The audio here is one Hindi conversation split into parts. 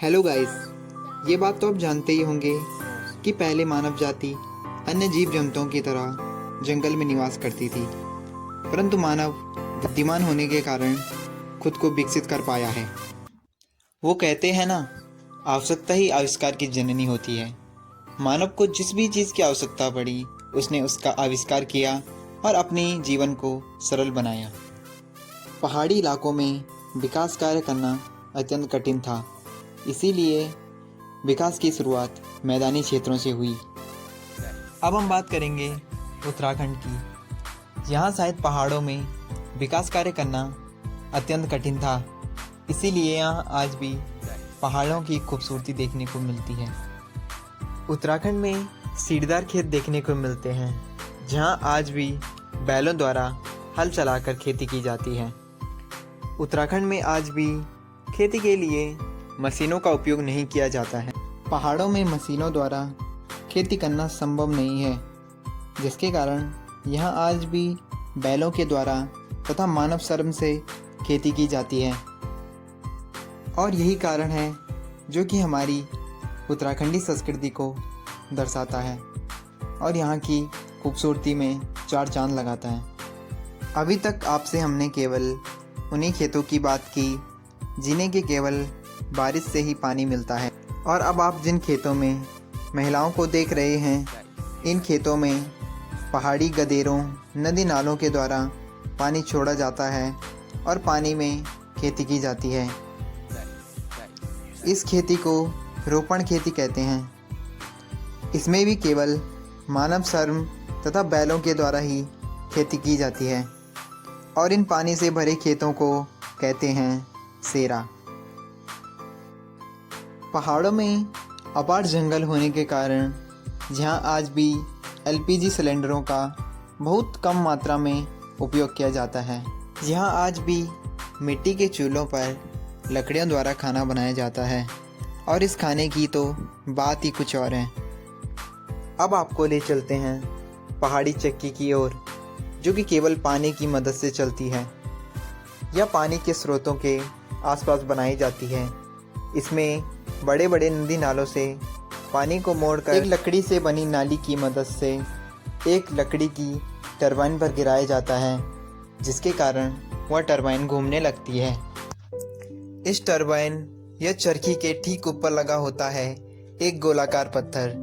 Hello guys. ये बात तो आप जानते ही होंगे कि पहले मानव जाति अन्य जीव जंतुओं की तरह जंगल में निवास करती थी, परंतु मानव बुद्धिमान होने के कारण खुद को विकसित कर पाया है। वो कहते हैं ना, आवश्यकता ही आविष्कार की जननी होती है। मानव को जिस भी चीज़ की आवश्यकता पड़ी, उसने उसका आविष्कार किया और अपने जीवन को सरल बनाया। पहाड़ी इलाकों में विकास कार्य करना अत्यंत कठिन था, इसीलिए विकास की शुरुआत मैदानी क्षेत्रों से हुई। अब हम बात करेंगे उत्तराखंड की। यहाँ शायद पहाड़ों में विकास कार्य करना अत्यंत कठिन था, इसीलिए यहाँ आज भी पहाड़ों की खूबसूरती देखने को मिलती है। उत्तराखंड में सीढ़ीदार खेत देखने को मिलते हैं, जहाँ आज भी बैलों द्वारा हल चलाकर खेती की जाती है। उत्तराखंड में आज भी खेती के लिए मशीनों का उपयोग नहीं किया जाता है। पहाड़ों में मशीनों द्वारा खेती करना संभव नहीं है, जिसके कारण यहाँ आज भी बैलों के द्वारा तथा मानव श्रम से खेती की जाती है। और यही कारण है जो कि हमारी उत्तराखंडी संस्कृति को दर्शाता है और यहाँ की खूबसूरती में चार चांद लगाता है। अभी तक आपसे हमने केवल उन्हीं खेतों की बात की जिन्हें के केवल बारिश से ही पानी मिलता है, और अब आप जिन खेतों में महिलाओं को देख रहे हैं, इन खेतों में पहाड़ी गदेरों, नदी नालों के द्वारा पानी छोड़ा जाता है और पानी में खेती की जाती है। इस खेती को रोपण खेती कहते हैं। इसमें भी केवल मानव श्रम तथा बैलों के द्वारा ही खेती की जाती है और इन पानी से भरे खेतों को कहते हैं सेरा। पहाड़ों में अपार जंगल होने के कारण जहाँ आज भी एलपीजी सिलेंडरों का बहुत कम मात्रा में उपयोग किया जाता है, यहाँ आज भी मिट्टी के चूल्हों पर लकड़ियों द्वारा खाना बनाया जाता है और इस खाने की तो बात ही कुछ और है। अब आपको ले चलते हैं पहाड़ी चक्की की ओर, जो कि केवल पानी की मदद से चलती है या पानी के स्रोतों के आसपास बनाई जाती है। इसमें बड़े बड़े नदी नालों से पानी को मोड़कर एक लकड़ी से बनी नाली की मदद से एक लकड़ी की टरबाइन पर गिराया जाता है, जिसके कारण वह टरबाइन घूमने लगती है। इस टरबाइन या चरखी के ठीक ऊपर लगा होता है एक गोलाकार पत्थर,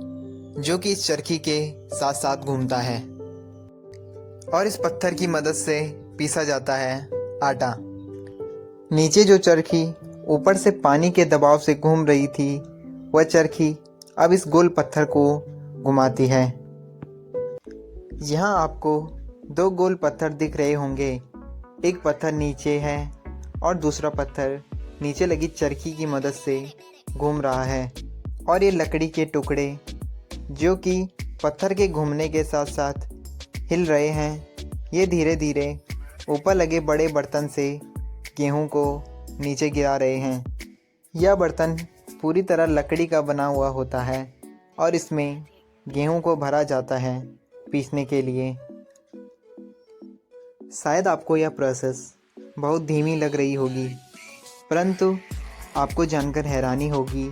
जो कि इस चरखी के साथ साथ घूमता है और इस पत्थर की मदद से पीसा जाता है आटा। नीचे जो चरखी ऊपर से पानी के दबाव से घूम रही थी, वह चरखी अब इस गोल पत्थर को घुमाती है। यहाँ आपको दो गोल पत्थर दिख रहे होंगे, एक पत्थर नीचे है और दूसरा पत्थर नीचे लगी चरखी की मदद से घूम रहा है। और ये लकड़ी के टुकड़े जो कि पत्थर के घूमने के साथ साथ हिल रहे हैं, ये धीरे धीरे ऊपर लगे बड़े बर्तन से गेहूं को नीचे गिरा रहे हैं। यह बर्तन पूरी तरह लकड़ी का बना हुआ होता है और इसमें गेहूं को भरा जाता है पीसने के लिए। शायद आपको यह प्रोसेस बहुत धीमी लग रही होगी, परंतु आपको जानकर हैरानी होगी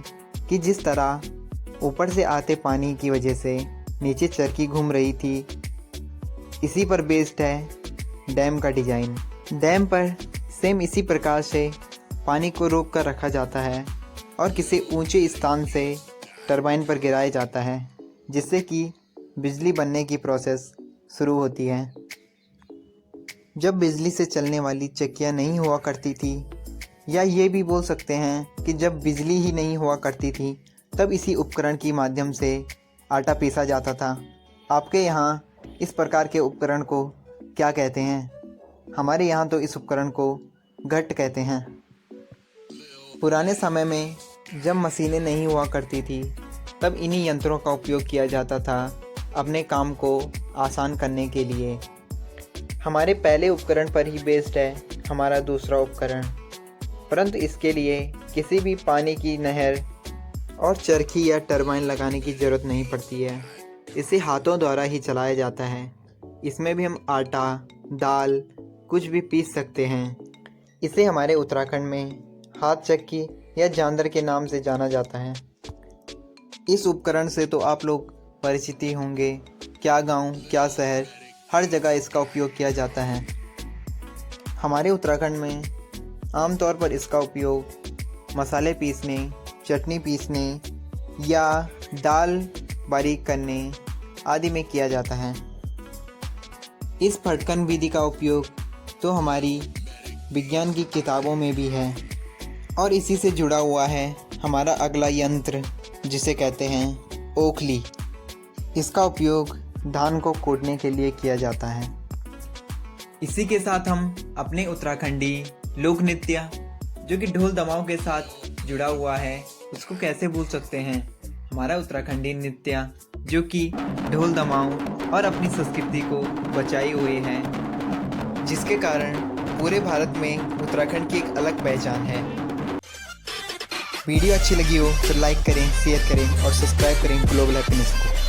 कि जिस तरह ऊपर से आते पानी की वजह से नीचे चरखी घूम रही थी, इसी पर बेस्ड है डैम का डिज़ाइन। डैम पर सेम इसी प्रकार से पानी को रोक कर रखा जाता है और किसी ऊंचे स्थान से टरबाइन पर गिराया जाता है, जिससे कि बिजली बनने की प्रोसेस शुरू होती है। जब बिजली से चलने वाली चक्कियाँ नहीं हुआ करती थी, या ये भी बोल सकते हैं कि जब बिजली ही नहीं हुआ करती थी, तब इसी उपकरण की माध्यम से आटा पीसा जाता था। आपके यहाँ इस प्रकार के उपकरण को क्या कहते हैं? हमारे यहाँ तो इस उपकरण को घट कहते हैं। पुराने समय में जब मशीनें नहीं हुआ करती थी, तब इन्हीं यंत्रों का उपयोग किया जाता था अपने काम को आसान करने के लिए। हमारे पहले उपकरण पर ही बेस्ड है हमारा दूसरा उपकरण, परंतु इसके लिए किसी भी पानी की नहर और चरखी या टरबाइन लगाने की ज़रूरत नहीं पड़ती है। इसे हाथों द्वारा ही चलाया जाता है। इसमें भी हम आटा, दाल कुछ भी पीस सकते हैं। इसे हमारे उत्तराखंड में हाथ चक्की या झांझर के नाम से जाना जाता है। इस उपकरण से तो आप लोग परिचित ही होंगे, क्या गांव क्या शहर हर जगह इसका उपयोग किया जाता है। हमारे उत्तराखंड में आमतौर पर इसका उपयोग मसाले पीसने, चटनी पीसने या दाल बारीक करने आदि में किया जाता है। इस फटकन विधि का उपयोग तो हमारी विज्ञान की किताबों में भी है और इसी से जुड़ा हुआ है हमारा अगला यंत्र जिसे कहते हैं ओखली। इसका उपयोग धान को कूटने के लिए किया जाता है। इसी के साथ हम अपने उत्तराखंडी लोक नृत्य जो कि ढोल दमाऊ के साथ जुड़ा हुआ है उसको कैसे भूल सकते हैं। हमारा उत्तराखंडी नृत्य जो कि ढोल दमाऊ और अपनी संस्कृति को बचाए हुए है, जिसके कारण पूरे भारत में उत्तराखंड की एक अलग पहचान है। वीडियो अच्छी लगी हो तो लाइक करें, शेयर करें और सब्सक्राइब करें ग्लोबल हैप्पीनेस को।